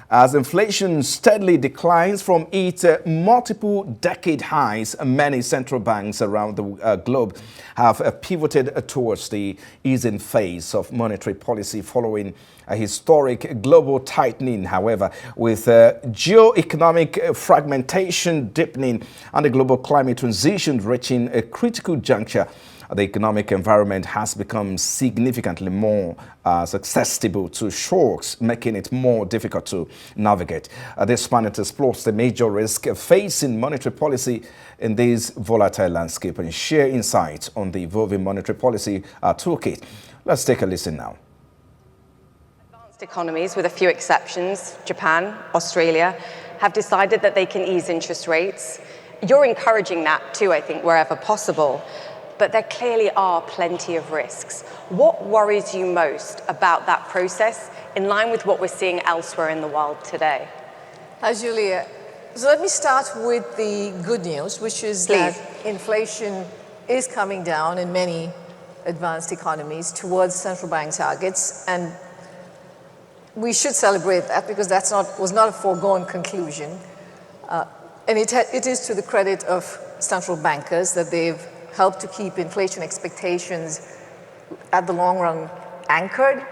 As inflation steadily declines from its multiple decade highs, many central banks around the globe have pivoted towards the easing phase of monetary policy following a historic global tightening. However, with geoeconomic fragmentation deepening and the global climate transition reaching a critical juncture, the economic environment has become significantly more susceptible to shocks, making it more difficult to navigate. This panel explores the major risk facing monetary policy in this volatile landscape and share insights on the evolving monetary policy toolkit. Let's take a listen now. Advanced economies, with a few exceptions, Japan, Australia, have decided that they can ease interest rates. You're encouraging that too, I think, wherever possible. But there clearly are plenty of risks. What worries you most about that process in line with what we're seeing elsewhere in the world today? Hi, Julia. So let me start with the good news, which is that inflation is coming down in many advanced economies towards central bank targets. And we should celebrate that because that was not a foregone conclusion. And it is to the credit of central bankers that they've help to keep inflation expectations at the long run anchored,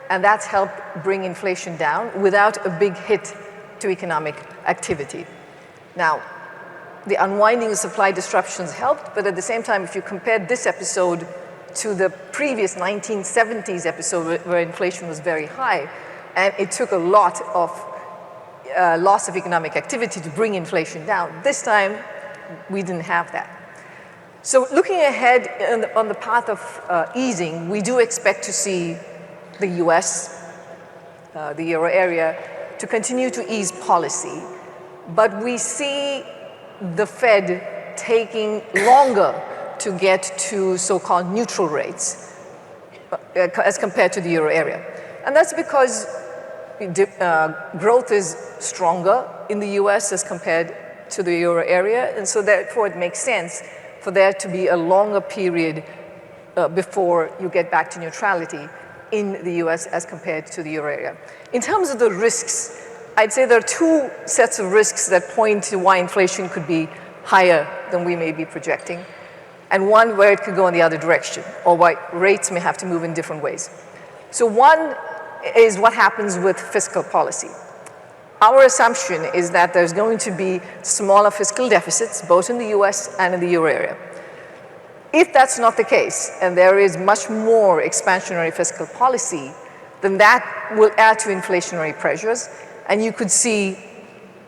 and that's helped bring inflation down without a big hit to economic activity. Now, the unwinding of supply disruptions helped, but at the same time, if you compare this episode to the previous 1970s episode where inflation was very high, and it took a lot of loss of economic activity to bring inflation down, this time we didn't have that. So looking ahead on the path of easing, we do expect to see the US, the euro area, to continue to ease policy. But we see the Fed taking longer to get to so-called neutral rates as compared to the euro area. And that's because growth is stronger in the US as compared to the euro area. And so therefore it makes sense for there to be a longer period before you get back to neutrality in the US as compared to the euro area. In terms of the risks, I'd say there are two sets of risks that point to why inflation could be higher than we may be projecting, and one where it could go in the other direction, or why rates may have to move in different ways. So one is what happens with fiscal policy. Our assumption is that there's going to be smaller fiscal deficits, both in the US and in the euro area. If that's not the case, and there is much more expansionary fiscal policy, then that will add to inflationary pressures, and you could see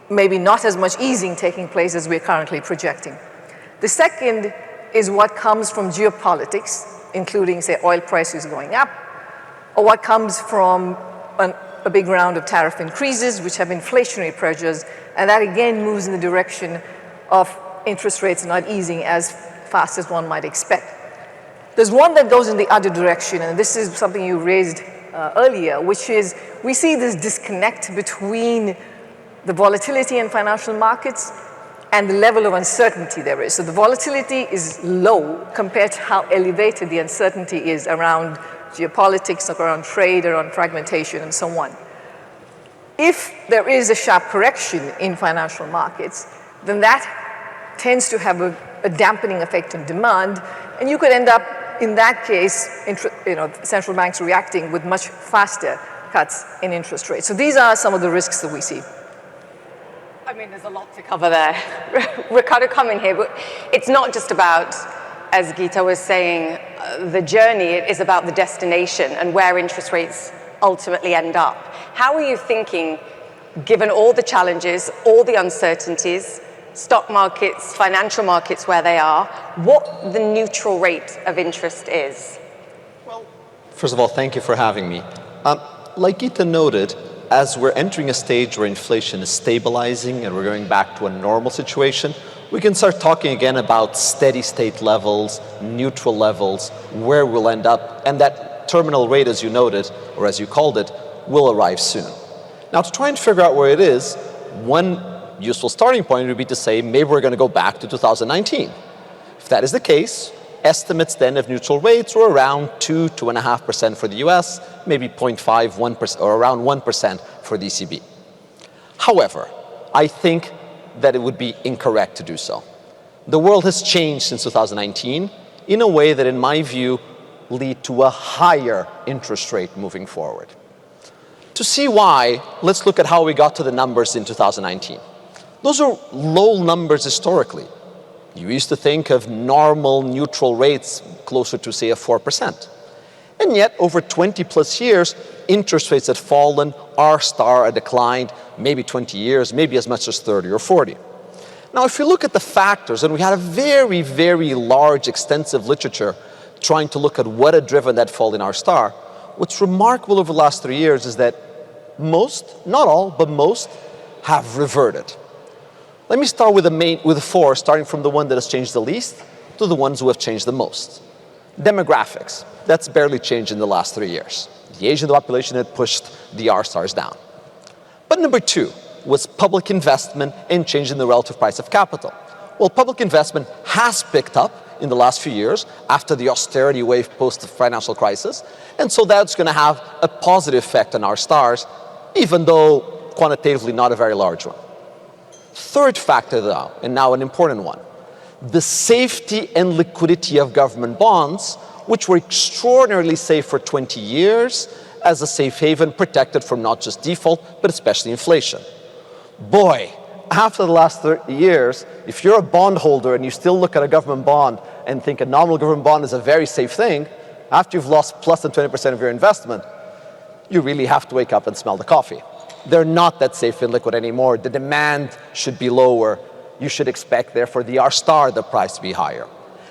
maybe not as much easing taking place as we're currently projecting. The second is what comes from geopolitics, including, say, oil prices going up, or what comes from a big round of tariff increases, which have inflationary pressures, and that again moves in the direction of interest rates not easing as fast as one might expect. There's one that goes in the other direction, and this is something you raised earlier, which is we see this disconnect between the volatility in financial markets and the level of uncertainty there is. So the volatility is low compared to how elevated the uncertainty is around geopolitics, around trade, around fragmentation, and so on. If there is a sharp correction in financial markets, then that tends to have a dampening effect on demand, and you could end up, in that case, central banks reacting with much faster cuts in interest rates. So these are some of the risks that we see. I mean, there's a lot to cover there. Ricardo, coming here, but it's not just about, as Gita was saying, the journey. It is about the destination and where interest rates ultimately end up. How are you thinking, given all the challenges, all the uncertainties, stock markets, financial markets where they are, what the neutral rate of interest is? Well, first of all, thank you for having me. Like Gita noted, as we're entering a stage where inflation is stabilizing and we're going back to a normal situation, we can start talking again about steady state levels, neutral levels, where we'll end up, and that terminal rate, as you noted, or as you called it, will arrive soon. Now, to try and figure out where it is, one useful starting point would be to say maybe we're going to go back to 2019. If that is the case, estimates then of neutral rates were around 2.5% for the US, maybe 0.5, 1%, or around 1% for the ECB. However, I think that it would be incorrect to do so. The world has changed since 2019 in a way that, in my view, lead to a higher interest rate moving forward. To see why, let's look at how we got to the numbers in 2019. Those are low numbers historically. You used to think of normal neutral rates closer to, say, a 4%. And yet, over 20 plus years, interest rates had fallen, R-star had declined, maybe 20 years, maybe as much as 30 or 40. Now, if you look at the factors, and we had a very, very large, extensive literature trying to look at what had driven that fall in R-star, what's remarkable over the last 3 years is that most, not all, but most, have reverted. Let me start with the four, starting from the one that has changed the least to the ones who have changed the most. Demographics, that's barely changed in the last 3 years. The age of the population had pushed the R-stars down. But number two was public investment and change in the relative price of capital. Well, public investment has picked up in the last few years after the austerity wave post the financial crisis, and so that's going to have a positive effect on R-stars, even though quantitatively not a very large one. Third factor, though, and now an important one, the safety and liquidity of government bonds, which were extraordinarily safe for 20 years as a safe haven protected from not just default, but especially inflation. Boy, after the last 30 years, if you're a bondholder and you still look at a government bond and think a nominal government bond is a very safe thing, after you've lost plus than 20% of your investment, you really have to wake up and smell the coffee. They're not that safe and liquid anymore. The demand should be lower. You should expect, therefore, the R-star, the price to be higher.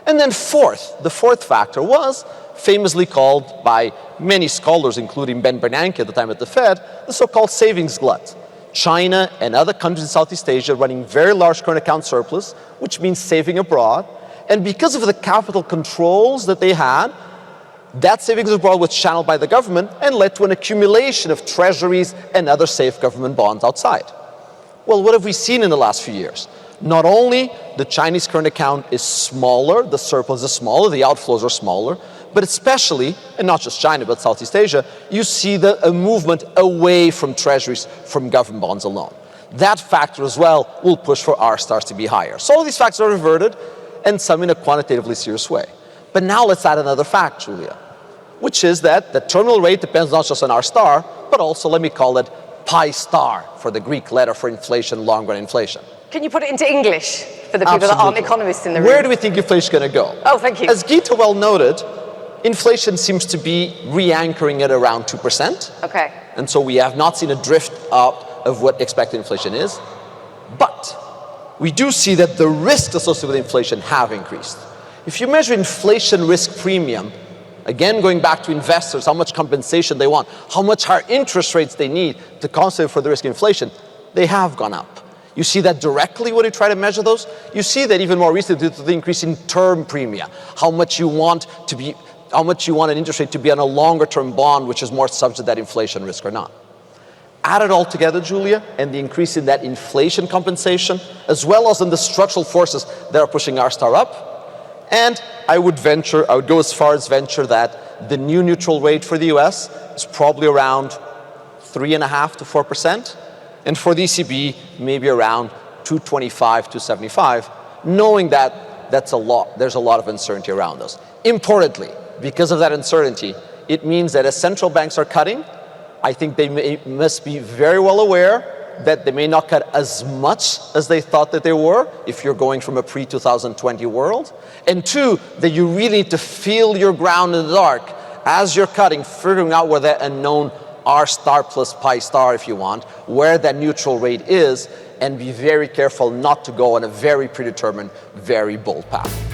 And then the fourth factor was famously called by many scholars, including Ben Bernanke at the time at the Fed, the so-called savings glut. China and other countries in Southeast Asia running very large current account surplus, which means saving abroad. And because of the capital controls that they had, that savings abroad was channeled by the government and led to an accumulation of treasuries and other safe government bonds outside. Well, what have we seen in the last few years? Not only the Chinese current account is smaller, the surplus is smaller, the outflows are smaller, but especially, and not just China, but Southeast Asia, you see a movement away from treasuries, from government bonds alone. That factor as well will push for R-stars to be higher. So all these factors are reverted, and some in a quantitatively serious way. But now let's add another fact, Julia, which is that the terminal rate depends not just on R-star, but also, let me call it pi star, for the Greek letter for inflation, long-run inflation. Can you put it into English for the people that aren't economists in the room? Where do we think inflation is going to go? Oh, thank you. As Gita well noted, inflation seems to be re-anchoring at around 2%. Okay. And so we have not seen a drift up of what expected inflation is. But we do see that the risks associated with inflation have increased. If you measure inflation risk premium, again going back to investors, how much compensation they want, how much higher interest rates they need to compensate for the risk of inflation, they have gone up. You see that directly when you try to measure those. You see that even more recently due to the increase in term premia, how much you want an interest rate to be on a longer term bond, which is more subject to that inflation risk or not. Add it all together, Julia, and the increase in that inflation compensation, as well as in the structural forces that are pushing R-star up. And I would go as far as venture that the new neutral rate for the US is probably around 3.5% to 4%. And for the ECB, maybe around 225, 275, knowing that there's a lot of uncertainty around us. Importantly, because of that uncertainty, it means that as central banks are cutting, I think they must be very well aware that they may not cut as much as they thought that they were if you're going from a pre-2020 world. And two, that you really need to feel your ground in the dark as you're cutting, figuring out where that unknown R-star plus pi star, if you want, where that neutral rate is, and be very careful not to go on a very predetermined, very bold path.